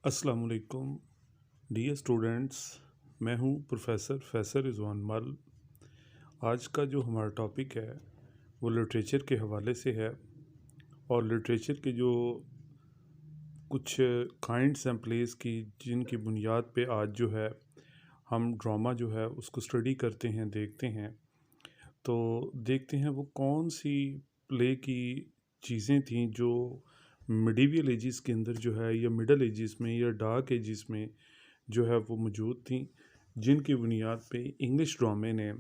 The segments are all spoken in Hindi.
अस्सलाम वालेकुम डियर स्टूडेंट्स। मैं हूं प्रोफेसर फैसल रिजवान मल। आज का जो हमारा टॉपिक है वो लिटरेचर के हवाले से है, और लिटरेचर के जो कुछ काइंड्स एंड प्लेस की जिनकी बुनियाद पे आज जो है हम ड्रामा जो है उसको स्टडी करते हैं, देखते हैं। तो देखते हैं वो कौन सी प्ले की चीज़ें थीं जो मिडीवियल एजिस के अंदर जो है, या मिडल एजिस में, या डार्क एजिस में जो है वो मौजूद थी, जिनकी बुनियाद पे इंग्लिश ड्रामे ने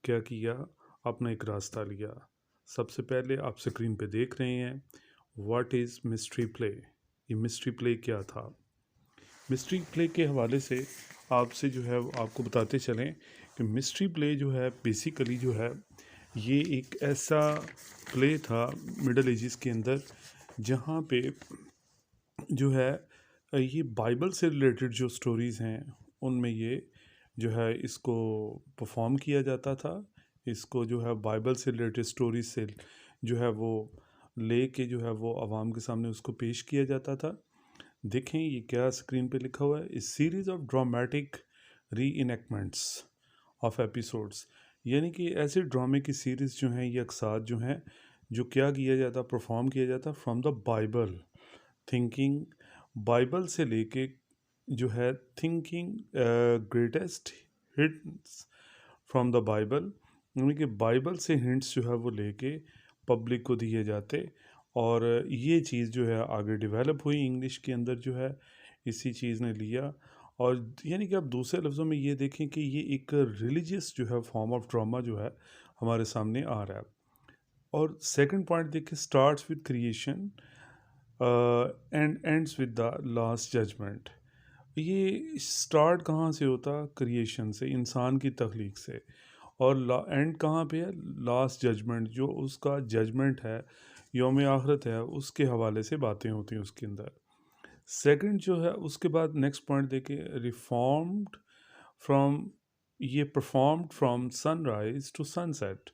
क्या किया, अपना एक रास्ता लिया। सबसे पहले आप स्क्रीन पे देख रहे हैं व्हाट इज़ मिस्ट्री प्ले। ये मिस्ट्री प्ले क्या था? मिस्ट्री प्ले के हवाले से आपसे जो है वो आपको बताते चलें कि मिस्ट्री प्ले जो है बेसिकली जो है ये एक ऐसा प्ले था मिडल एजिस के अंदर जहाँ पे जो है ये बाइबल से रिलेटेड जो स्टोरीज़ हैं उनमें ये जो है इसको परफॉर्म किया जाता था। इसको जो है बाइबल से रिलेटेड स्टोरीज से जो है वो ले के जो है वो आवाम के सामने उसको पेश किया जाता था। देखें ये क्या स्क्रीन पे लिखा हुआ है, इस सीरीज़ ऑफ ड्रामेटिक री इनैक्टमेंट्स ऑफ एपिसोड्स। यानी कि ऐसे ड्रामे की सीरीज़ जो हैं, ये अक्सार जो हैं, जो क्या किया जाता, परफॉर्म किया जाता from the Bible. Thinking Bible से लेके जो है thinking greatest hints from the Bible, यानी कि बाइबल से हिंट्स जो है वो लेके पब्लिक को दिए जाते। और ये चीज़ जो है आगे डेवलप हुई इंग्लिश के अंदर जो है, इसी चीज़ ने लिया। और यानी कि आप दूसरे लफ्ज़ों में ये देखें कि ये एक रिलीजियस जो है फॉर्म ऑफ ड्रामा जो है हमारे सामने आ रहा है। और सेकंड पॉइंट देखें, starts with creation and ends with the last judgement. ये स्टार्ट कहाँ से होता? क्रिएशन से, इंसान की तख्लीक से। और एंड कहाँ पे है? लास्ट जजमेंट, जो उसका जजमेंट है, यौम आखरत है, उसके हवाले से बातें होती हैं उसके अंदर। सेकंड जो है उसके बाद नेक्स्ट पॉइंट देखें, रिफॉर्म्ड फ्रॉम, ये performed from sunrise to sunset.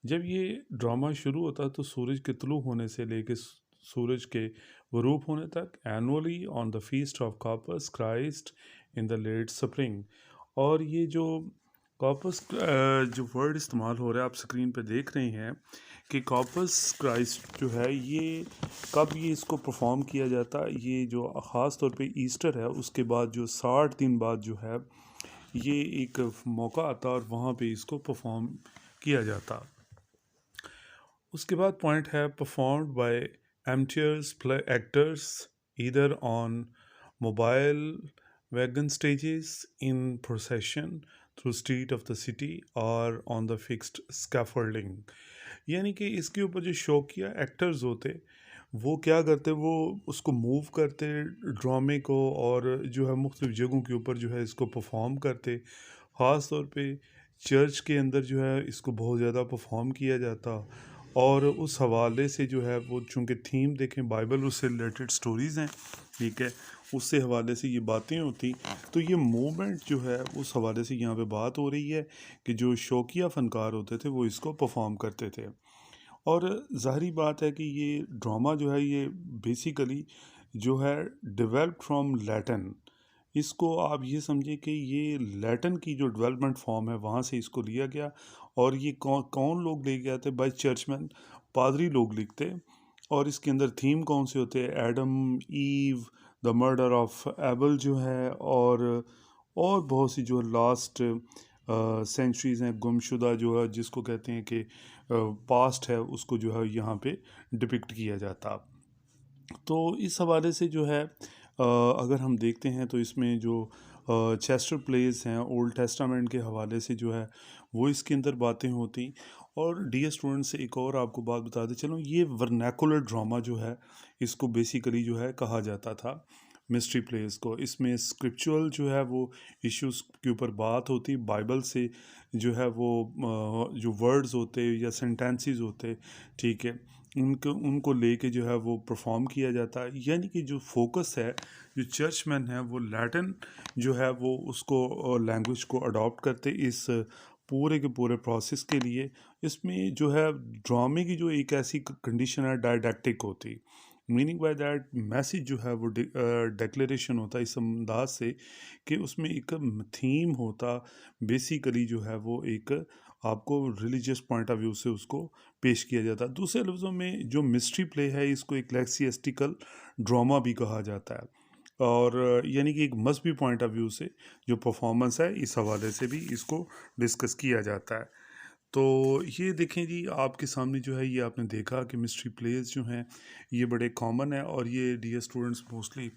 जब ये ड्रामा शुरू होता है तो सूरज के तुलू होने से लेके सूरज के गुरूब होने तक, annually on the feast of Corpus Christ in the late spring. और ये जो कॉर्पस जो वर्ड इस्तेमाल हो रहा है आप स्क्रीन पे देख रहे हैं कि कॉर्पस क्राइस्ट जो है ये कब ये इसको परफॉर्म किया जाता, ये जो ख़ास तौर पे ईस्टर है उसके बाद जो 60 दिन बाद जो है ये एक मौका आता और वहाँ पे इसको परफॉर्म किया जाता। उसके बाद पॉइंट है performed by amateurs play actors either on mobile wagon stages in procession through street of the city और ऑन द फिक्स्ड स्कैफोल्डिंग। यानी कि इसके ऊपर जो शौकिया एक्टर्स होते वो क्या करते, वो उसको मूव करते ड्रामे को, और जो है मुख्तलिफ़ जगहों के ऊपर जो है इसको परफॉर्म करते। ख़ास तौर पे चर्च के अंदर जो है इसको बहुत ज़्यादा परफॉर्म किया जाता। और उस हवाले से जो है वो चूँकि थीम देखें बाइबल, उससे रिलेटेड स्टोरीज़ हैं, ठीक है, उससे हवाले से ये बातें होती। तो ये मूवमेंट जो है उस हवाले से यहाँ पे बात हो रही है कि जो शौकिया फ़नकार होते थे वो इसको परफॉर्म करते थे। और ज़ाहिरी बात है कि ये ड्रामा जो है ये बेसिकली जो है डेवलप फ्रॉम लैटिन। इसको आप ये समझिए कि ये लैटिन की जो डेवलपमेंट फॉर्म है वहाँ से इसको लिया गया। और ये कौन कौन लोग ले गए थे? बाय चर्चमैन, पादरी लोग लिखते। और इसके अंदर थीम कौन से होते हैं? Adam, Eve, the murder of Abel जो है, और बहुत सी जो लास्ट सेंचुरीज़ हैं, गुमशुदा जो है जिसको कहते हैं कि पास्ट है, उसको जो है यहाँ पे डिपिक्ट किया जाता। तो इस हवाले से जो है अगर हम देखते हैं तो इसमें जो चेस्टर प्लेस हैं ओल्ड टेस्टामेंट के हवाले से जो है वो इसके अंदर बातें होती। और डियर स्टूडेंट से एक और आपको बात बताते चलो, ये वर्नैकुलर ड्रामा जो है इसको बेसिकली जो है कहा जाता था मिस्ट्री प्लेस को। इसमें स्क्रिप्चुअल जो है वो इश्यूज़ के ऊपर बात होती, बाइबल से जो है वो जो वर्ड्स होते या सेंटेंसेस होते, ठीक है, उनको लेके जो है वो परफॉर्म किया जाता है। यानी कि जो फोकस है, जो चर्चमैन है वो लैटिन जो है वो उसको लैंग्वेज को अडॉप्ट करते इस पूरे के पूरे प्रोसेस के लिए। इसमें जो है ड्रामे की जो एक ऐसी कंडीशन है डायडैक्टिक होती। मीनिंग बाय दैट मैसेज जो है वो डिक्लेरेशन होता है इस अंदाज से कि उसमें एक थीम होता, बेसिकली जो है वो एक आपको रिलीजियस पॉइंट ऑफ व्यू से उसको पेश किया जाता है। दूसरे लफ्ज़ों में जो मिस्ट्री प्ले है इसको इक्लेसियस्टिकल ड्रामा भी कहा जाता है, और यानी कि एक मजहबी पॉइंट ऑफ व्यू से जो परफॉर्मेंस है इस हवाले से भी इसको डिस्कस किया जाता है। तो ये देखें जी, आपके सामने जो है ये आपने देखा कि मिस्ट्री प्लेस जो हैं ये बड़े कॉमन है, और ये डियर स्टूडेंट्स मोस्टली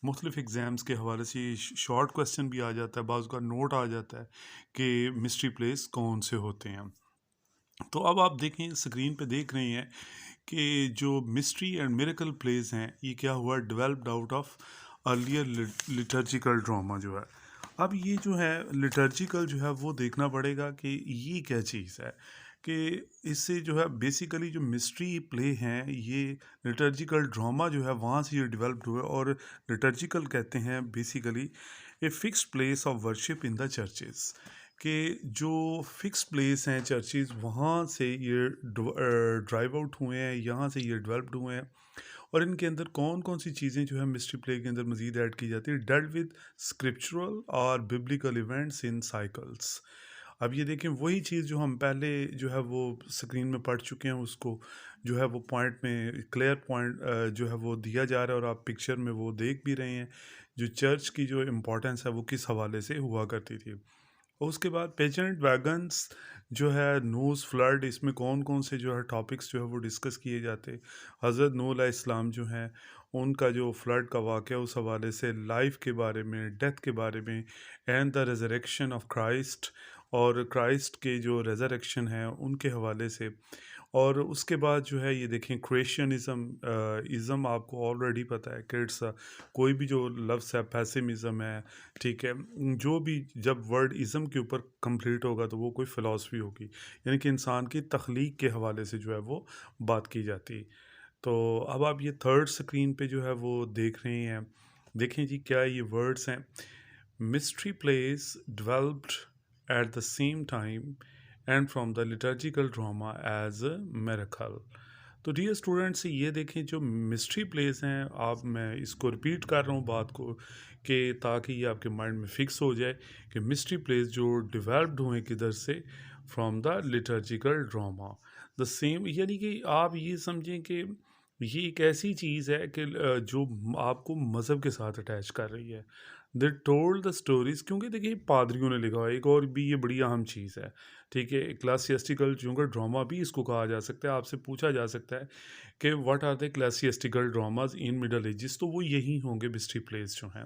मुख्तलिफ एग्ज़ाम्स के हवाले से शॉर्ट क्वेश्चन भी आ जाता है, बाज़ का नोट आ जाता है कि मिस्ट्री प्लेस कौन से होते हैं। तो अब आप देखें, स्क्रीन पे देख रहे हैं कि जो मिस्ट्री एंड मिरेकल प्लेस हैं ये क्या हुआ, developed out of earlier liturgical drama जो है। अब ये जो है लिटर्जिकल जो है वो देखना पड़ेगा कि ये क्या चीज़ है, कि इससे जो है बेसिकली जो मिस्ट्री प्ले हैं ये लिटर्जिकल ड्रामा जो है वहाँ से ये डेवलप्ड हुआ, और लिटर्जिकल कहते हैं basically a fixed place of worship in the churches, कि जो फिक्स प्लेस हैं चर्चेज़ वहाँ से ये ड्राइव आउट हुए हैं, यहाँ से ये डेवलप्ड हुए हैं। और इनके अंदर कौन कौन सी चीज़ें जो है मिस्ट्री प्ले के अंदर मज़ीद ऐड की जाती है, डेल्ट विद स्क्रिप्चुरल और बिब्लिकल इवेंट्स इन साइकिल्स। अब ये देखें, वही चीज़ जो हम पहले जो है वो स्क्रीन में पढ़ चुके हैं उसको जो है वो पॉइंट में क्लियर पॉइंट जो है वो दिया जा रहा है, और आप पिक्चर में वो देख भी रहे हैं जो चर्च की जो इम्पोर्टेंस है वो किस हवाले से हुआ करती थी। और उसके बाद पेजेंट वैगन्स जो है, नूस फ्लड, इसमें कौन कौन से जो है टॉपिक्स जो है वो डिस्कस किए जाते। हज़रत नूह अलैहिस्सलाम जो हैं उनका जो फ्लड का वाक़या उस हवाले से, लाइफ के बारे में, डेथ के बारे में, and the resurrection of Christ, और क्राइस्ट के जो रेजरेक्शन है उनके हवाले से। और उसके बाद जो है ये देखें क्रिएशनिज़म, इज़म आपको ऑलरेडी पता है कि इट्स कोई भी जो लफ्ज़ है पैसिमिज़म है, ठीक है, जो भी जब वर्ड इज़म के ऊपर कंप्लीट होगा तो वो कोई फ़िलासफ़ी होगी, यानी कि इंसान की तख्लीक के हवाले से जो है वो बात की जाती। तो अब आप ये थर्ड स्क्रीन पे जो है वो देख रहे हैं, देखें जी क्या ये वर्ड्स हैं। Mystery plays developed at the same time and from the liturgical drama as a miracle. तो डियर स्टूडेंट्स ये देखें, जो मिस्ट्री प्लेस हैं, आप मैं इसको रिपीट कर रहा हूँ बात को कि ताकि ये आपके माइंड में फिक्स हो जाए कि मिस्ट्री प्लेस जो डेवलप्ड हुए किधर से, from the liturgical drama the same, यानी कि आप ये समझें कि ये एक ऐसी चीज़ है कि जो आपको मज़हब के साथ अटैच कर रही है। दे टोल्ड द स्टोरीज, क्योंकि देखिए पादरियों ने लिखा हुआ है, एक और भी ये बड़ी अहम चीज़ है, ठीक है, क्लासियस्टिकल चूँकि ड्रामा भी इसको कहा जा सकता है। आपसे पूछा जा सकता है कि what are the ecclesiastical dramas in middle ages, तो वो यही होंगे मिस्ट्री प्लेस जो हैं।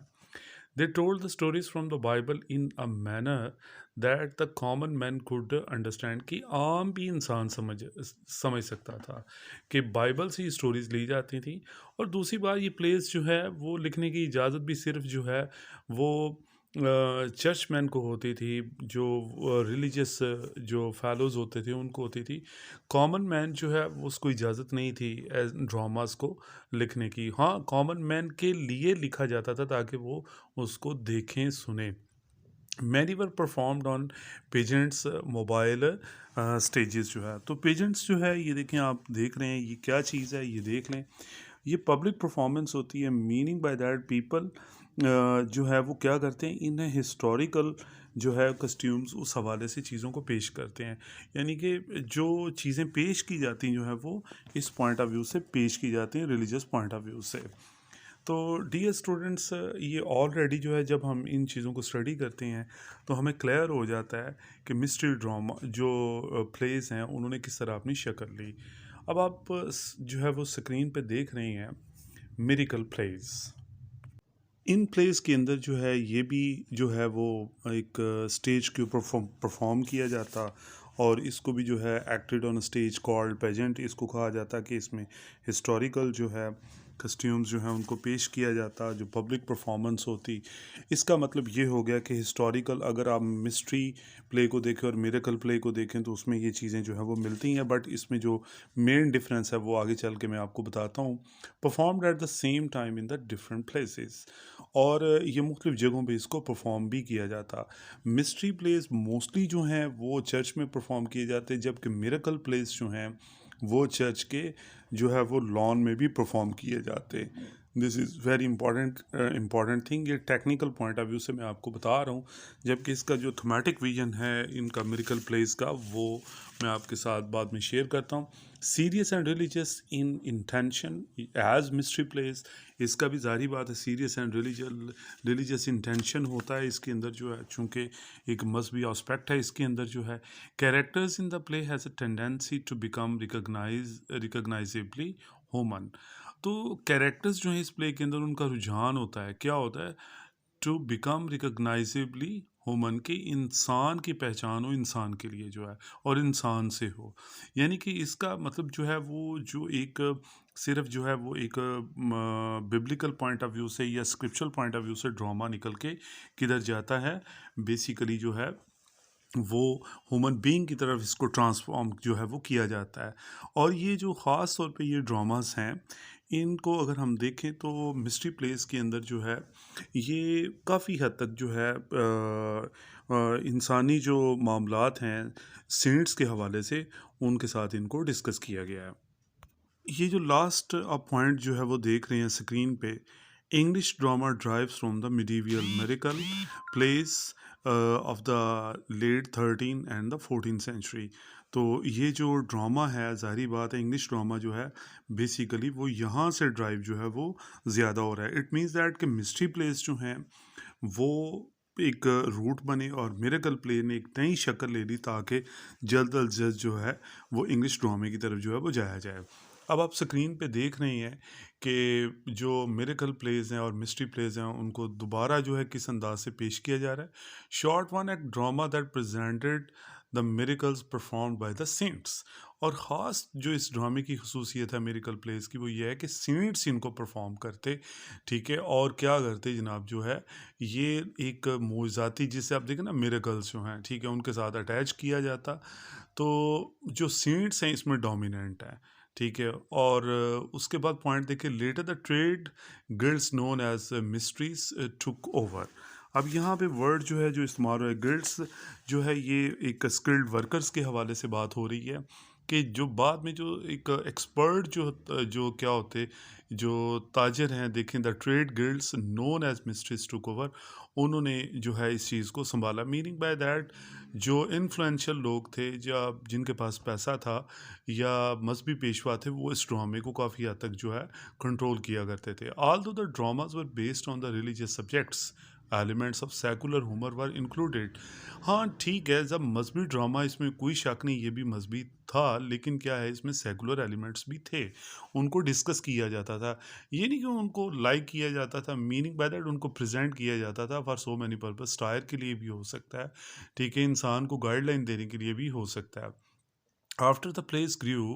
They told the stories from the Bible in a manner that the common man could understand, कि आम भी इंसान समझ सकता था कि बाइबल से ही स्टोरीज ली जाती थी। और दूसरी बात, ये प्लेस जो है वो लिखने की इजाज़त भी सिर्फ जो है वो चर्चमैन को होती थी, जो रिलीजियस जो फेलोज़ होते थे उनको होती थी। कॉमन मैन जो है वो उसको इजाज़त नहीं थी ड्रामास को लिखने की। हाँ, कॉमन मैन के लिए लिखा जाता था ताकि वो उसको देखें सुने। Many were performed on pageants mobile stages जो है। तो पेजेंट्स जो है ये देखें, आप देख रहे हैं ये क्या चीज़ है, ये देख लें, ये पब्लिक परफॉर्मेंस होती है। मीनिंग बाय दैट पीपल जो है वो क्या करते हैं, इन हिस्टोरिकल जो है कस्ट्यूम्स उस हवाले से चीज़ों को पेश करते हैं, यानी कि जो चीज़ें पेश की जाती हैं जो है वो इस पॉइंट ऑफ व्यू से पेश की जाती हैं, रिलीजियस पॉइंट ऑफ व्यू से। तो डियर स्टूडेंट्स, ये ऑलरेडी जो है जब हम इन चीज़ों को स्टडी करते हैं तो हमें क्लियर हो जाता है कि मिस्ट्री ड्रामा जो प्लेस हैं उन्होंने किस तरह अपनी शक्ल ली। अब आप जो है वो स्क्रीन पे देख रहे हैं मिरेकल प्लेस। इन प्लेस के अंदर जो है ये भी जो है वो एक स्टेज के ऊपर परफॉर्म किया जाता, और इसको भी जो है acted on stage called pageant इसको कहा जाता, कि इसमें हिस्टोरिकल जो है कस्ट्यूम्स जो हैं उनको पेश किया जाता, जो पब्लिक परफॉर्मेंस होती। इसका मतलब ये हो गया कि हिस्टोरिकल, अगर आप मिस्ट्री प्ले को देखें और मिरेकल प्ले को देखें तो उसमें ये चीज़ें जो है वो मिलती हैं, बट इसमें जो मेन डिफरेंस है वो आगे चल के मैं आपको बताता हूँ। Performed at the same time in the different places, और ये मुख्तलिफ़ जगहों पे इसको परफॉर्म भी किया जाता। मिस्ट्री प्लेस मोस्टली जो हैं वो चर्च में परफॉर्म किए जाते हैं, जबकि मिरेकल प्लेस जो हैं वो चर्च के जो है वो लॉन में भी परफॉर्म किए जाते। This is very important thing. ये टेक्निकल पॉइंट ऑफ व्यू से मैं आपको बता रहा हूँ, जबकि इसका जो थीमेटिक विजन है इनका मिरेकल प्लेस का, वो मैं आपके साथ बाद में शेयर करता हूँ। Serious and religious in intention as mystery plays, इसका भी जारी बात है सीरियस एंड रिलीजियस इंटेंशन होता है इसके अंदर जो है, चूँकि एक मजहबी एस्पेक्ट है इसके अंदर जो है। Characters in the play has a tendency to become recognisably human. तो कैरेक्टर्स जो हैं इस प्ले के अंदर, उनका रुझान होता है, क्या होता है, टू बिकम रिकग्नाइजेबली ह्यूमन, के इंसान की पहचान हो इंसान के लिए जो है, और इंसान से हो। यानी कि इसका मतलब जो है वो जो एक सिर्फ जो है वो एक बिब्लिकल पॉइंट ऑफ व्यू से या स्क्रिप्चुरल पॉइंट ऑफ व्यू से ड्रामा निकल के किधर जाता है, बेसिकली जो है वो ह्यूमन बीइंग की तरफ इसको ट्रांसफॉर्म जो है वो किया जाता है। और ये जो ख़ास तौर पे ये ड्रामास हैं, इनको अगर हम देखें तो मिस्ट्री प्लेस के अंदर जो है ये काफ़ी हद तक जो है इंसानी जो मामलात हैं सेंट्स के हवाले से, उनके साथ इनको डिस्कस किया गया है। ये जो लास्ट आप पॉइंट जो है वो देख रहे हैं स्क्रीन पे, English drama drives from the medieval miracle plays of the late 13 and the 14th century. तो ये जो ड्रामा है, ज़ाहिर बात है इंग्लिश ड्रामा जो है बेसिकली वो यहाँ से ड्राइव जो है वो ज़्यादा हो रहा है। इट मीन्स दैट कि मिस्ट्री प्लेस जो हैं वो एक रूट बने और मिरेकल प्ले ने एक नई शक्ल ले ली, ताकि जल्द अज जल्द जो है वो इंग्लिश ड्रामे की तरफ जो है वो जाया जाए। अब आप स्क्रीन पे देख रहे हैं कि जो मिरेकल प्लेज हैं और मिस्ट्री प्लेज हैं उनको दोबारा जो है किस अंदाज से पेश किया जा रहा है। Short one act drama that presented the miracles performed by the saints. और ख़ास जो इस ड्रामे की खसूसियत है मिरेकल प्लेस की, वो ये है कि सेंट्स इनको परफॉर्म करते, ठीक है, और क्या करते जनाब जो है, ये एक मोजाती जिसे आप देखें ना मिरेकल्स जो हैं, ठीक है, उनके साथ अटैच किया जाता। तो जो सेंट्स हैं इसमें डोमिनेंट है, ठीक है। और उसके बाद पॉइंट देखिए, later the trade guilds known as mysteries took over. अब यहाँ पे वर्ड जो है जो इस्तेमाल हुआ है गिल्ड्स, जो है ये एक स्किल्ड वर्कर्स के हवाले से बात हो रही है, कि जो बाद में जो एक एक्सपर्ट जो क्या होते, जो ताजर हैं, देखें the trade guilds known as mysteries took over, उन्होंने जो है इस चीज़ को संभाला। मीनिंग बाय दैट जो इन्फ्लुएंशियल लोग थे, या जिनके पास पैसा था, या मजहबी पेशवा थे, वो इस ड्रामे को काफ़ी हद तक जो है कंट्रोल किया करते थे। ऑल दो the dramas were based on the religious subjects, elements of secular humour were included. हाँ ठीक है, जब मजहबी ड्रामा, इसमें कोई शक नहीं ये भी मजहबी था, लेकिन क्या है इसमें सेकुलर एलिमेंट्स भी थे, उनको डिस्कस किया जाता था। ये नहीं कि उनको लाइक किया जाता था, मीनिंग बाय दैट उनको प्रेजेंट किया जाता था for so many purpose. Tyre के लिए भी हो सकता है, ठीक है, इंसान को गाइडलाइन देने के लिए भी हो सकता है। After the plays grew,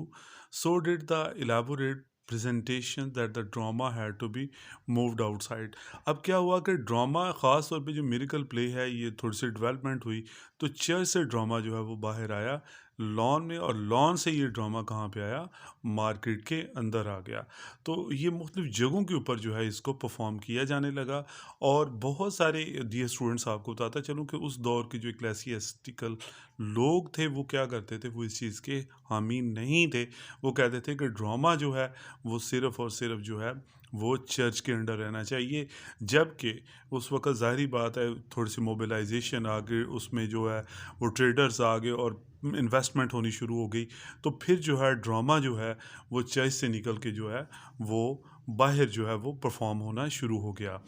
so did the elaborate presentation that the drama had to be moved outside. अब क्या हुआ कि ड्रामा, ख़ास तौर पे जो मिरेकल प्ले है, ये थोड़ी सी डेवलपमेंट हुई, तो चर्च से ड्रामा जो है वो बाहर आया लॉन में, और लॉन से ये ड्रामा कहाँ पे आया, मार्केट के अंदर आ गया। तो ये मुख्तलिफ जगहों के ऊपर जो है इसको परफॉर्म किया जाने लगा। और बहुत सारे दिए स्टूडेंट्स, आपको बताता चलूँ कि उस दौर के जो इक्लेसियास्टिकल लोग थे वो क्या करते थे, वो इस चीज़ के हामी नहीं थे। वो कहते थे कि ड्रामा जो है वो सिर्फ़ और सिर्फ जो है वो चर्च के अंडर रहना चाहिए। जबकि उस वक्त ज़ाहिरी बात है थोड़ी सी मोबिलाइजेशन आ गई, उसमें जो है वो ट्रेडर्स आ गए और इन्वेस्टमेंट होनी शुरू हो गई। तो फिर जो है ड्रामा जो है वो चर्च से निकल के जो है वो बाहर जो है वो परफॉर्म होना शुरू हो गया।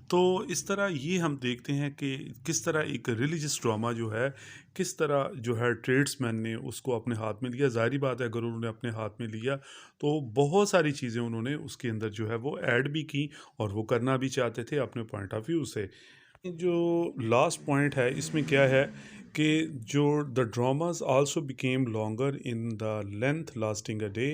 तो इस तरह ये हम देखते हैं कि किस तरह एक रिलीजियस ड्रामा जो है, किस तरह जो है ट्रेड्समैन ने उसको अपने हाथ में लिया। ज़ाहिर बात है अगर उन्होंने अपने हाथ में लिया तो बहुत सारी चीज़ें उन्होंने उसके अंदर जो है वो ऐड भी की, और वो करना भी चाहते थे अपने पॉइंट ऑफ व्यू से। जो लास्ट पॉइंट है इसमें क्या है कि जो the dramas also became longer in the length lasting a day,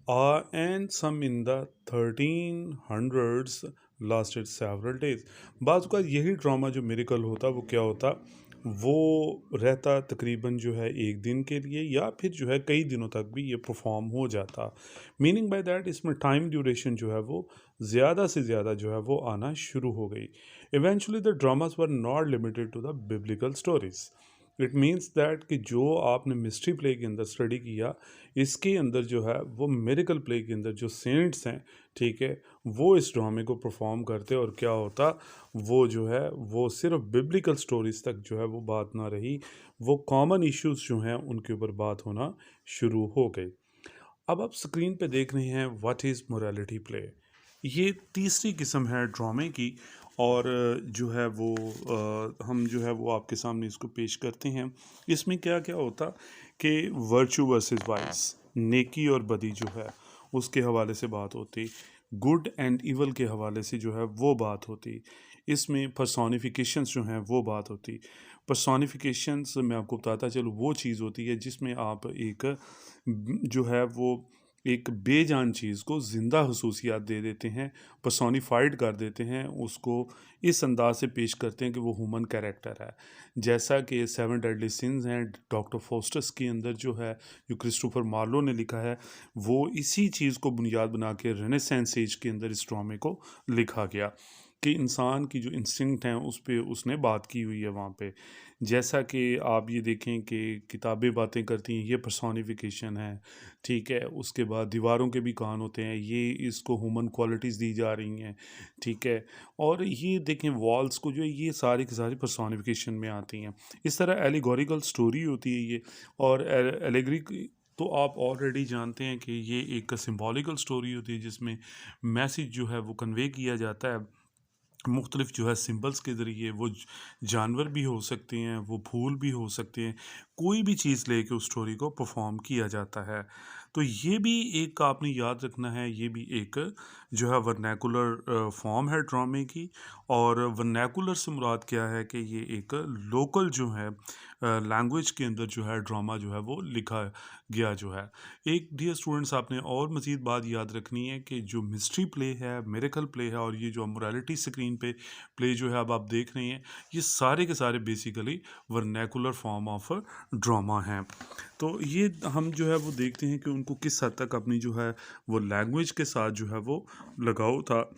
and some in the 1300s lasted several days. बाज़ का यही ड्रामा जो मिरेकल होता वो क्या होता, वो रहता तकरीबन जो है एक दिन के लिए, या फिर जो है कई दिनों तक भी ये परफॉर्म हो जाता। मीनिंग बाय दैट इसमें टाइम ड्यूरेशन जो है वो ज़्यादा से ज़्यादा जो है वो आना शुरू हो गई। Eventually the dramas were not limited to the biblical stories. It means that कि जो आपने मिस्ट्री प्ले के अंदर स्टडी किया, इसके अंदर जो है वो मिरेकल प्ले के अंदर जो सेंट्स हैं, ठीक है, वो इस ड्रामे को परफॉर्म करते, और क्या होता, वो जो है वो सिर्फ बिब्लिकल स्टोरीज तक जो है वो बात ना रही, वो कॉमन इश्यूज जो हैं उनके ऊपर बात होना शुरू हो गई। अब आप स्क्रीन पे देख रहे हैं व्हाट इज़ मोरालिटी प्ले। ये तीसरी किस्म है ड्रामे की, और जो है वो हम जो है वो आपके सामने इसको पेश करते हैं। इसमें क्या क्या होता कि वर्चू वर्सेस वाइस, नेकी और बदी जो है उसके हवाले से बात होती, गुड एंड इवल के हवाले से जो है वो बात होती, इसमें पर्सोनिफिकेशंस जो हैं वो बात होती। पर्सोनिफिकेशंस मैं आपको बताता चलो वो चीज़ होती है जिसमें आप एक जो है वो एक बेजान चीज़ को ज़िंदा हुसूसियात दे देते हैं, पर्सोनिफाइड कर देते हैं, उसको इस अंदाज से पेश करते हैं कि वो ह्यूमन कैरेक्टर है। जैसा कि सेवन डेडली सिंस हैं डॉक्टर फोस्टर्स के अंदर जो है, जो क्रिस्टोफर मार्लो ने लिखा है, वो इसी चीज़ को बुनियाद बना के रेनेसेंस एज के अंदर इस ड्रामे को लिखा गया कि इंसान की जो इंस्टिंक्ट हैं उस पे उसने बात की हुई है वहाँ पे। जैसा कि आप ये देखें कि किताबें बातें करती हैं, ये पर्सोनिफिकेशन है, ठीक है। उसके बाद दीवारों के भी कान होते हैं, ये इसको ह्यूमन क्वालिटीज़ दी जा रही हैं, ठीक है। और ये देखें वॉल्स को जो है, ये सारी की सारी पर्सोनिफिकेशन में आती हैं। इस तरह एलिगोरिकल स्टोरी होती है ये, और एलेगरिक तो आप ऑलरेडी जानते हैं कि ये एक सिंबॉलिकल स्टोरी होती है जिसमें मैसेज जो है वो कन्वे किया जाता है मुख्तलिफ जो है सिंबल्स के ज़रिए। वो जानवर भी हो सकते हैं, वो फूल भी हो सकते हैं, कोई भी चीज़ लेके उस स्टोरी को परफॉर्म किया जाता है। तो ये भी एक आपने याद रखना है, ये भी एक जो है वर्नैकुलर फॉर्म है ड्रामे की। और वर्नैकुलर से मुराद क्या है कि ये एक लोकल जो है लैंग्वेज के अंदर जो है ड्रामा जो है वो लिखा गया जो है। एक डियर स्टूडेंट्स, आपने और मज़ीद बात याद रखनी है कि जो मिस्ट्री प्ले है, मिरेकल प्ले है, और ये जो मोरालिटी स्क्रीन पे प्ले जो है अब आप देख रहे हैं, ये सारे के सारे basically vernacular form of drama हैं। तो ये हम जो है वो देखते हैं कि उनको किस हद तक अपनी जो है वो लैंग्वेज के साथ जो है वो लगाव था।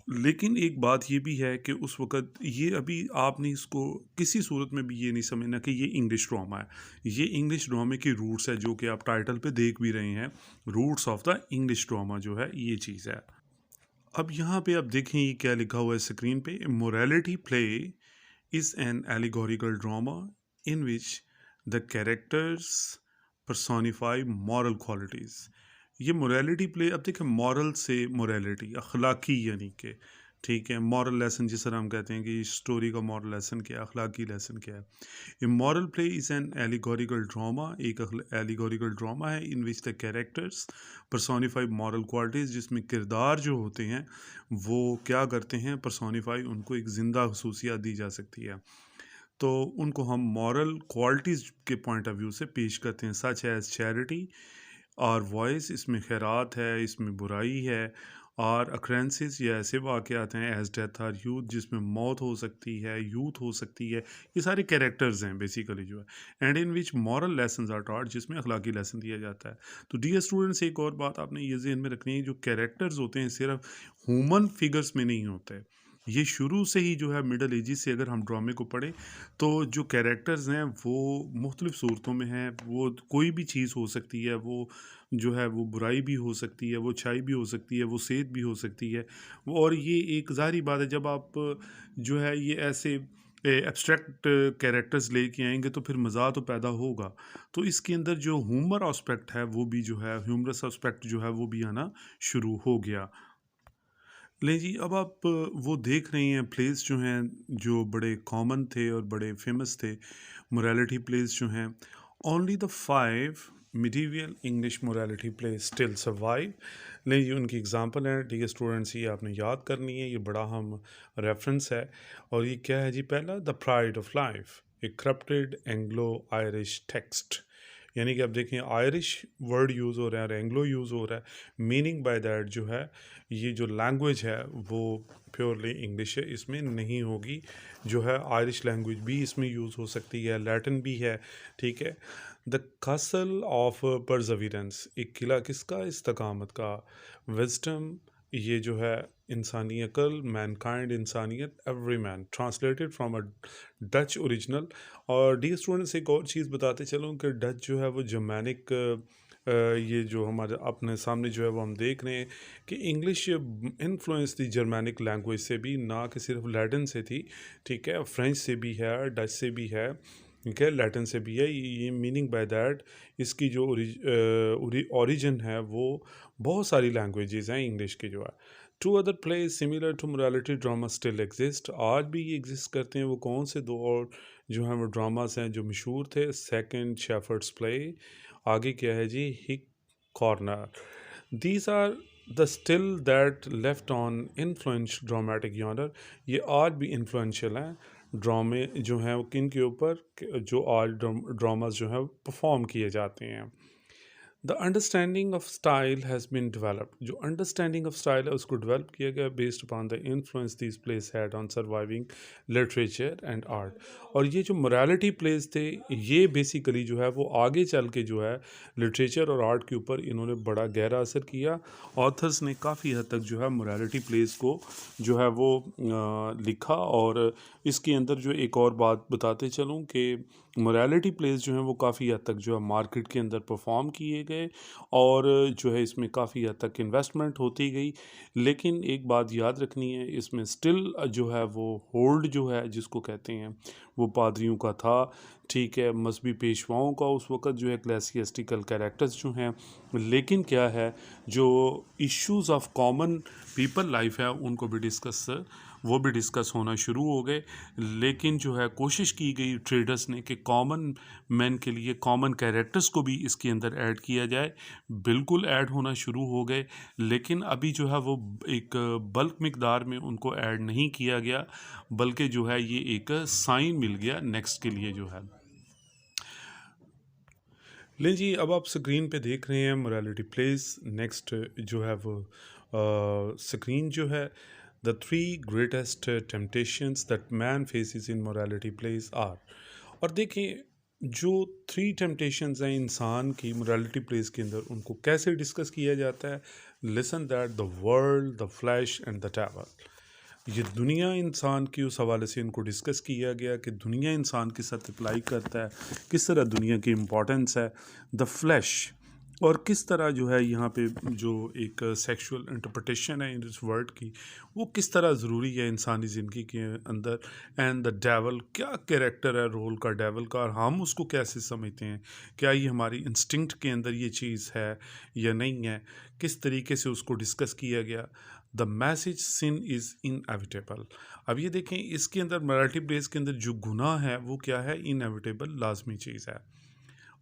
लेकिन एक बात ये भी है कि उस वक़्त ये अभी आपने इसको किसी सूरत में भी ये नहीं समझना कि ये इंग्लिश ड्रामा है। ये इंग्लिश ड्रामे की रूट्स है, जो कि आप टाइटल पे देख भी रहे हैं, roots of the English drama जो है ये चीज़ है। अब यहाँ पे आप देखें ये क्या लिखा हुआ है स्क्रीन पे, morality play is an allegorical drama in which the characters personify moral qualities. ये मोरालिटी प्ले, अब देखें मॉरल से मोरालिटी अखलाकी, यानी कि ठीक है, मॉरल लेसन जिस तरह हम कहते हैं कि इस स्टोरी का मॉरल लेसन क्या है, अखलाकी लेसन क्या है। A moral play is an allegorical drama, एक एलिगोरिकल ड्रामा है in which the characters personify moral qualities, जिसमें किरदार जो होते हैं वो क्या करते हैं, पर्सोनिफाई, उनको एक ज़िंदा खसूसियात दी जा सकती है, तो उनको हम मॉरल क्वालिटीज़ के पॉइंट ऑफ व्यू से पेश करते हैं, सच एज चैरिटी और वॉइस, इसमें खैरात है, इसमें बुराई है, और अक्रेंसेस ये ऐसे वाक़यात हैं एज डेथ आर यूथ, जिसमें मौत हो सकती है, यूथ हो सकती है, ये सारे कैरेक्टर्स हैं बेसिकली जो है, and in which moral lessons are taught, जिसमें अखलाकी लेसन दिया जाता है। तो डियर स्टूडेंट्स, एक और बात आपने ये ज़हन में रखनी है, जो कैरेक्टर्स होते हैं सिर्फ ह्यूमन फिगर्स में नहीं होते, ये शुरू से ही जो है मिडल एजिस से अगर हम ड्रामे को पढ़ें तो जो कैरेक्टर्स हैं वो मुख्तलिफ़ सूरतों में हैं, वो कोई भी चीज़ हो सकती है, वो जो है वो बुराई भी हो सकती है, वो अच्छाई भी हो सकती है, वो सेहत भी हो सकती है। और ये एक ज़ाहिर बात है, जब आप जो है ये ऐसे एब्स्ट्रैक्ट कैरेक्टर्स लेके आएंगे तो फिर मज़ा तो पैदा होगा। तो इसके अंदर जो ह्यूमर एस्पेक्ट है वो भी जो है, ह्यूमरस एस्पेक्ट जो है वो भी आना शुरू हो गया। ले जी, अब आप वो देख रहे हैं प्लेस जो हैं जो बड़े कॉमन थे और बड़े फेमस थे, मोरालिटी प्लेस जो हैं, only the 5 medieval English morality place still survive. ले जी, उनकी एग्जांपल है, ठीक है स्टूडेंट्स, ये आपने याद करनी है, ये बड़ा हम रेफरेंस है। और ये क्या है जी, पहला the pride of life, A corrupted Anglo Irish text, यानी कि अब देखें आयरिश वर्ड यूज़ हो रहा है और एंग्लो यूज़ हो रहा है, मीनिंग बाय दैट जो है ये जो लैंग्वेज है वो प्योरली इंग्लिश है, इसमें नहीं होगी, जो है आयरिश लैंग्वेज भी इसमें यूज़ हो सकती है, लैटिन भी है, ठीक है। द कासल ऑफ परजवीरेंस, एक किला किसका, इस्तकामत का, विजडम ये जो है इंसानी अकल, मैनकाइंड, इंसानियत, every man, translated from a Dutch original. और डी स्टूडेंट्स एक और चीज़ बताते चलूँ कि डच जो है वो जर्मैनिक, ये जो हमारे अपने सामने जो है वो हम देख रहे हैं कि इंग्लिश इन्फ्लुएंस थी जर्मैनिक लैंग्वेज से भी, ना कि सिर्फ लैटिन से थी। ठीक है, फ्रेंच से भी है, डच से भी है, ठीक है, लैटिन से भी है। ये मीनिंग बाय दैट इसकी जो ओरिजिन है वो बहुत सारी लैंग्वेजेस हैं इंग्लिश की जो है। Two other plays similar to morality drama still exist, आज भी ये एग्जिस्ट करते हैं। वो कौन से दो और जो हैं वो ड्रामास हैं जो मशहूर थे? सेकंड शेफर्ड्स प्ले, आगे क्या है जी, Hickscorner. These are the still that left on influence dramatic genre, ये आज भी इन्फ्लुएंशियल हैं ड्रामे जो हैं वो किन के ऊपर, जो आज ड्रामास जो हैं परफॉर्म किए जाते हैं। The understanding of style has been developed, जो अंडरस्टैंडिंग ऑफ स्टाइल है उसको डेवलप किया गया based upon the influence these plays had on surviving literature and art. और ये जो मोरालिटी प्लेस थे, ये बेसिकली जो है वो आगे चल के जो है लिटरेचर और आर्ट के ऊपर इन्होंने बड़ा गहरा असर किया। ऑथर्स ने काफ़ी हद तक जो है मोरालिटी प्लेस को जो है वो लिखा। और इसके अंदर जो एक और बात बताते चलूँ कि मोरालिटी प्लेस जो हैं वो काफ़ी हद तक जो है मार्केट के अंदर परफॉर्म किए गए, और जो है इसमें काफ़ी हद तक इन्वेस्टमेंट होती गई। लेकिन एक बात याद रखनी है, इसमें स्टिल जो है वो होल्ड जो है जिसको कहते हैं वो पादरियों का था। ठीक है, मजहबी पेशवाओं का उस वक़्त जो है क्लैसियस्टिकल कैरेक्टर्स जो हैं। लेकिन क्या है, जो issues of common people life है उनको भी डिस्कस होना शुरू हो गए। लेकिन जो है कोशिश की गई ट्रेडर्स ने कि कॉमन मैन के लिए कॉमन कैरेक्टर्स को भी इसके अंदर ऐड किया जाए। बिल्कुल ऐड होना शुरू हो गए, लेकिन अभी जो है वो एक बल्क मिकदार में उनको ऐड नहीं किया गया, बल्कि जो है ये एक साइन मिल गया नेक्स्ट के लिए जो है। लें जी, अब आप स्क्रीन पे देख रहे हैं मोरालिटी प्लेस। नेक्स्ट जो है वो स्क्रीन जो है, the three greatest temptations that man faces in morality plays are. और देखें, जो थ्री टेम्पटेशंस हैं इंसान की मोरालिटी प्लेस के अंदर, उनको कैसे डिस्कस किया जाता है। Listen that the world, the flash and the devil. ये दुनिया इंसान की उस हवाले से इनको डिस्कस किया गया कि दुनिया इंसान के साथ अप्लाई करता है, किस तरह दुनिया की इम्पोर्टेंस है। द फ्लैश, और किस तरह जो है यहाँ पे जो एक सेक्सुअल इंटरप्रिटेशन है इस वर्ड की, वो किस तरह ज़रूरी है इंसानी ज़िंदगी के अंदर। एंड द डेवल, क्या कैरेक्टर है रोल का डेवल का, और हम उसको कैसे समझते हैं, क्या ये हमारी इंस्टिंक्ट के अंदर ये चीज़ है या नहीं है, किस तरीके से उसको डिस्कस किया गया। The message sin is inevitable. अब ये देखें, इसके अंदर मराठी प्लेस के अंदर जो गुनाह है वो क्या है, इनएविटेबल, लाजमी चीज़ है।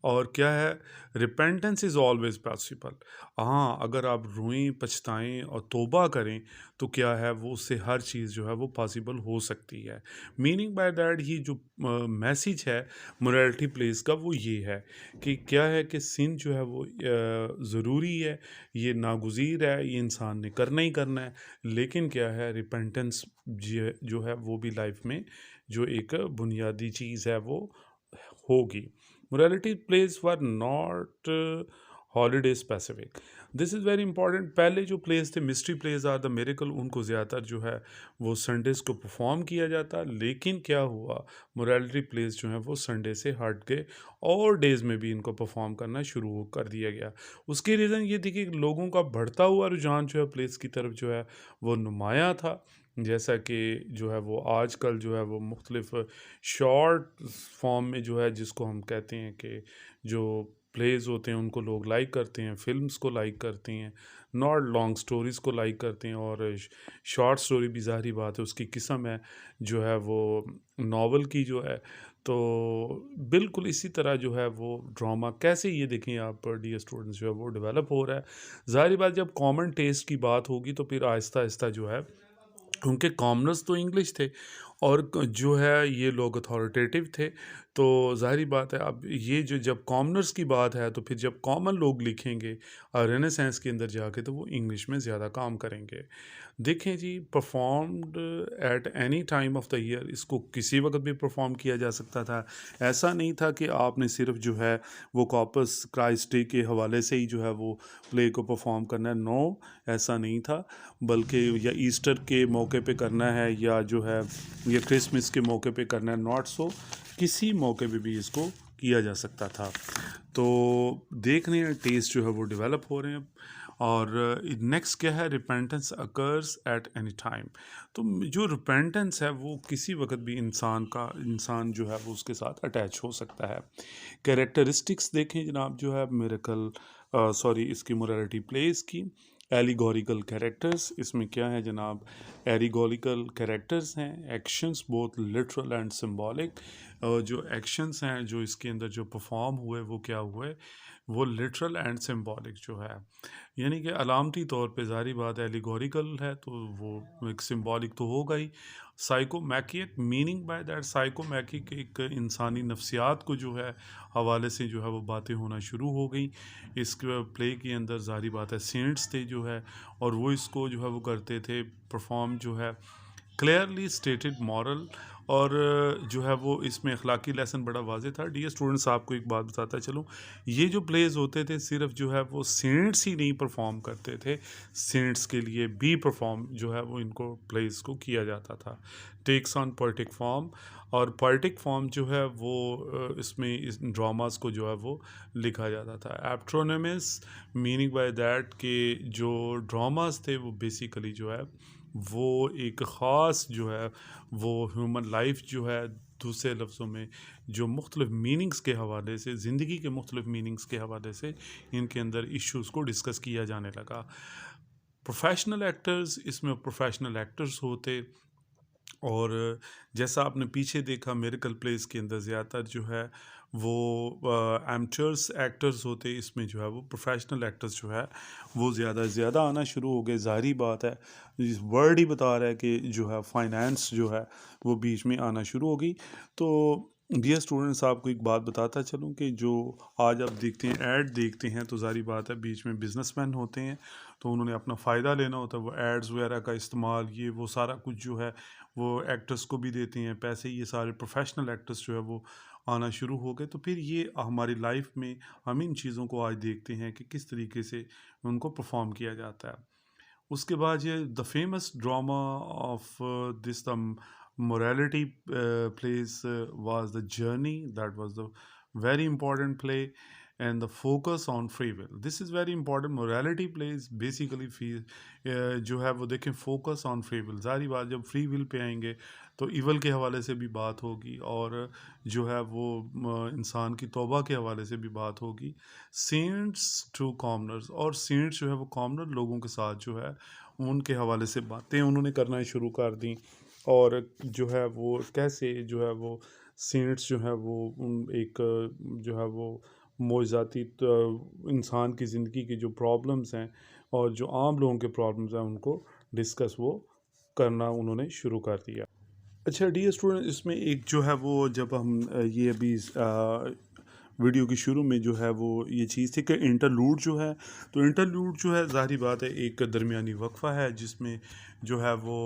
और क्या है, रिपेंटेंस इज़ ऑलवेज पॉसिबल। हाँ, अगर आप रोएं, पछताएं और तौबा करें तो क्या है वो, उससे हर चीज़ जो है वो पॉसिबल हो सकती है। मीनिंग बाय दैट, ये जो मैसेज है मोरालिटी प्लेस का वो ये है कि क्या है कि सिन जो है वो ज़रूरी है, ये नागुज़ीर है, ये इंसान ने करना ही करना है। लेकिन क्या है, रिपेंटेंस जो है वो भी लाइफ में जो एक बुनियादी चीज़ है वो होगी। Morality plays were not holiday specific. This is very important. पहले जो प्लेस थे, mystery plays are the miracle, उनको ज़्यादातर जो है वो संडेज़ को परफॉर्म किया जाता। लेकिन क्या हुआ, मोरालिटी प्लेस जो है वो संडे से हट गए और डेज़ में भी इनको परफॉर्म करना शुरू कर दिया गया। उसकी रीज़न ये थी कि लोगों का बढ़ता हुआ रुझान जो है प्लेस की तरफ जो है वो नुमाया था। जैसा कि जो है वो आजकल जो है वो मुख्तलिफ शॉर्ट फॉर्म में जो है, जिसको हम कहते हैं कि जो प्लेज़ होते हैं उनको लोग लाइक करते हैं, फ़िल्म्स को लाइक करते हैं, नॉट लॉन्ग स्टोरीज़ को लाइक करते हैं। और शॉर्ट स्टोरी भी ज़ाहिर बात है उसकी किस्म है जो है वो नावल की जो है। तो बिल्कुल इसी तरह जो है वो ड्रामा, कैसे ये देखें आप डियर स्टूडेंट्स, जो है वो डेवलप हो रहा है। ज़ाहिर बात, जब कॉमन टेस्ट की बात होगी तो फिर आहिस्ता आहिस्ता जो है, उनके कॉमनर्स तो इंग्लिश थे और जो है ये लोग अथॉरिटेटिव थे, तो ज़ाहिर बात है अब ये जो जब कॉमनर्स की बात है तो फिर जब कॉमन लोग लिखेंगे रेनेसांस के अंदर जाके तो वो इंग्लिश में ज़्यादा काम करेंगे। देखें जी, performed at any time of the year, इसको किसी वक्त भी परफॉर्म किया जा सकता था। ऐसा नहीं था कि आपने सिर्फ जो है वो कॉर्पस क्राइस्ट डे के हवाले से ही जो है वो प्ले को परफॉर्म करना है। नो, ऐसा नहीं था, बल्कि या ईस्टर के मौके पे करना है या जो है या क्रिसमस के मौके पे करना है, नॉट सो, किसी मौके पे भी इसको किया जा सकता था। तो देख रहे हैं टेस्ट जो है वो डेवलप हो रहे हैं। और नेक्स्ट क्या है, repentance occurs at any time. तो जो रिपेंटेंस है वो किसी वक्त भी इंसान जो है वो उसके साथ अटैच हो सकता है। कैरेक्टरिस्टिक्स देखें जनाब, जो है मिरेकल सॉरी इसकी मोरालिटी प्लेस की एलिगोरिकल कैरेक्टर्स, इसमें क्या है जनाब, एलिगोरिकल कैरेक्टर्स हैं, actions both literal and symbolic. जो एक्शंस हैं जो इसके अंदर जो परफॉर्म हुए वो क्या हुए, वो लिटरल एंड सिंबॉलिक जो है, यानी कि अलामती तौर पे ज़ाहिर बात है एलिगोरिकल है तो वो एक सिंबॉलिक तो होगा ही। साइकोमैकिक मीनिंग बाय दैट, साइकोमैकिक एक इंसानी नफ्सियात को जो है हवाले से जो है वो बातें होना शुरू हो गई। इस प्ले के अंदर ज़ाहिर बात है सेंट्स थे जो है, और वो इसको जो है वो करते थे परफॉर्म जो है क्लियरली स्टेटेड मॉरल, और जो है वो इसमें अखलाकी लेसन बड़ा वाज़ेह था। डियर स्टूडेंट्स, आपको एक बात बताता चलूँ, ये जो प्लेज होते थे सिर्फ जो है वो सेंट्स ही नहीं परफॉर्म करते थे, सेंट्स के लिए भी परफॉर्म जो है वो इनको प्लेज को किया जाता था। टेक्स ऑन पोएटिक फॉर्म, और पोएटिक फॉर्म जो है वो इसमें इस ड्रामास को जो है वो लिखा जाता था। एप्ट्रोनिमस मीनिंग बाय दैट के जो ड्रामास थे वो बेसिकली जो है वो एक ख़ास जो है वो ह्यूमन लाइफ जो है, दूसरे लफ्ज़ों में जो मुख्तलिफ मीनिंग्स के हवाले से, ज़िंदगी के मुख्तलिफ मीनिंग्स के हवाले से इनके अंदर इश्यूज़ को डिस्कस किया जाने लगा। प्रोफेशनल एक्टर्स, इसमें प्रोफेशनल एक्टर्स होते, और जैसा आपने पीछे देखा मिरेकल प्लेस के अंदर ज़्यादातर जो है वो एमचर्स एक्टर्स होते, इसमें जो है वो प्रोफेशनल एक्टर्स जो है वो ज़्यादा से ज़्यादा आना शुरू हो गए। ज़ाहिर बात है, इस वर्ड ही बता रहा है कि जो है फाइनेंस जो है वो बीच में आना शुरू हो गई। तो डियर स्टूडेंट्स, आपको एक बात बताता चलूँ कि जो आज आप देखते हैं ऐड देखते हैं, तो ज़ाहिर बात है बीच में बिजनेसमैन होते हैं, तो उन्होंने अपना फ़ायदा लेना होता है, वो एड्स वगैरह का इस्तेमाल, ये वो सारा कुछ जो है वो एक्टर्स को भी देते हैं पैसे। ये सारे प्रोफेशनल एक्टर्स जो है वो आना शुरू हो गए। तो फिर ये हमारी लाइफ में हम इन चीज़ों को आज देखते हैं कि किस तरीके से उनको परफॉर्म किया जाता है। उसके बाद ये the famous drama of this the morality plays was the journey, that was the very important play, and the focus on free will, this is very important. Morality plays basically जो है वो देखें फोकस ऑन फ्री विल। जारी बात, जब फ्री विल पे आएंगे तो इवल के हवाले से भी बात होगी, और जो है वो इंसान की तौबा के हवाले से भी बात होगी। सेंट्स टू कॉमनर्स, और सेंट्स जो है वो कॉमनर लोगों के साथ जो है उनके हवाले से बातें उन्होंने करना शुरू कर दी, और जो है वो कैसे जो है वो सेंट्स जो है वो एक जो है वो मोजाती इंसान की ज़िंदगी की जो प्रॉब्लम्स हैं और जो आम लोगों के प्रॉब्लम्स हैं उनको डिस्कस वो करना उन्होंने शुरू कर दिया। अच्छा डियर स्टूडेंट, इसमें एक जो है वो जब हम ये अभी वीडियो के शुरू में जो है वो ये चीज़ थी कि इंटरलूड जो है, तो इंटरलूड जो है ज़ाहिर बात है एक दरमियानी वक्फ़ा है जिसमें जो है वो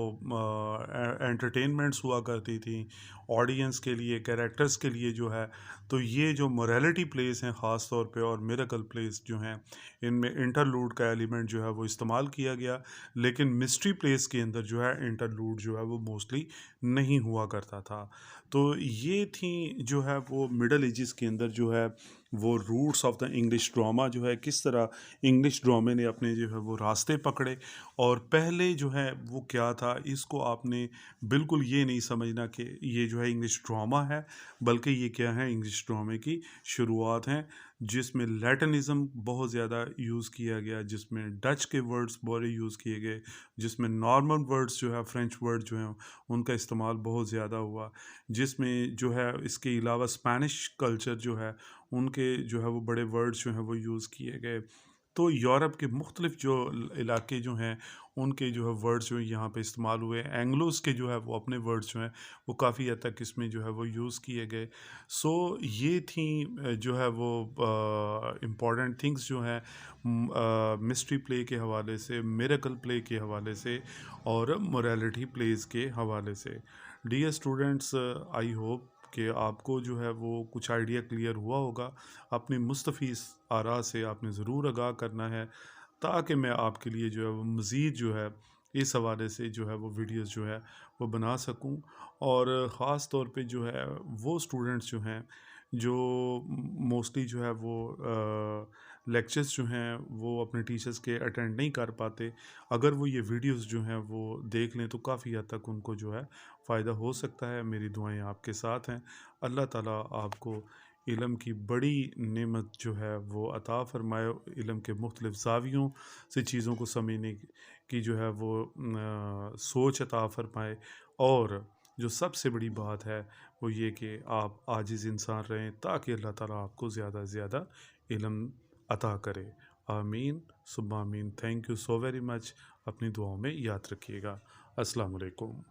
एंटरटेनमेंट्स हुआ करती थी ऑडियंस के लिए, कैरेक्टर्स के लिए जो है। तो ये जो मोरालिटी प्लेस हैं ख़ास तौर पे और मिरेकल प्लेस जो हैं, इनमें इंटरलूड का एलिमेंट जो है वो इस्तेमाल किया गया, लेकिन मिस्ट्री प्लेस के अंदर जो है इंटरलूड जो है वो मोस्टली नहीं हुआ करता था। तो ये थी जो है वो मिडल एजेस के अंदर जो है वो roots of the English drama, जो है किस तरह इंग्लिश ड्रामे ने अपने जो है वो रास्ते पकड़े। और पहले जो है वो क्या था, इसको आपने बिल्कुल ये नहीं समझना कि ये जो है इंग्लिश ड्रामा है, बल्कि ये क्या है, इंग्लिश ड्रामे की शुरुआत है जिसमें लैटिनिज़्म बहुत ज़्यादा यूज़ किया गया, जिसमें डच के वर्ड्स बड़े यूज़ किए गए, जिसमें नॉर्मन वर्ड्स जो है फ्रेंच वर्ड जो हैं उनका इस्तेमाल बहुत ज़्यादा हुआ, जिसमें जो है इसके अलावा स्पेनिश कल्चर जो है उनके जो है वो बड़े वर्ड्स जो हैं वो यूज़ किए गए। तो यूरोप के मुख्तलिफ जो इलाके जो हैं उनके जो है वर्ड्स जो यहाँ पे इस्तेमाल हुए, एंग्लोस के जो है वो अपने वर्ड्स जो हैं वो काफ़ी हद तक इसमें जो है वो यूज़ किए गए। सो ये थी जो है वो इम्पॉर्टेंट थिंग्स जो हैं मिस्ट्री प्ले के हवाले से, मिरेकल प्ले के हवाले से और मोरालिटी प्लेस के हवाले से। डियर स्टूडेंट्स, आई होप कि आपको जो है वो कुछ आइडिया क्लियर हुआ होगा। अपनी मुस्तफ़ीज़ आरा से आपने ज़रूर आगाह करना है, ताकि मैं आपके लिए जो है वो मज़ीद जो है इस हवाले से जो है वो वीडियोस जो है वो बना सकूं। और ख़ास तौर पे जो है वो स्टूडेंट्स जो हैं जो मोस्टली जो है वो लेक्चर्स जो हैं वो अपने टीचर्स के अटेंड नहीं कर पाते, अगर वो ये वीडियोस जो हैं वो देख लें तो काफ़ी हद तक उनको जो है फ़ायदा हो सकता है। मेरी दुआएं आपके साथ हैं। अल्लाह ताला आपको इल्म की बड़ी नेमत जो है वो अता फ़रमाए, इल्म के मुख्तलिफ़ ज़ावियों से चीज़ों को समझने की जो है वो सोच अता फ़रमाए। और जो सबसे बड़ी बात है वो ये कि आप आजिज़ इंसान रहें, ताकि अल्लाह ताला आपको ज़्यादा से ज़्यादा इल्म अता करे। आमीन सुम्मा आमीन। Thank you so very much. अपनी दुआओं में याद रखिएगा। अस्सलाम वालेकुम।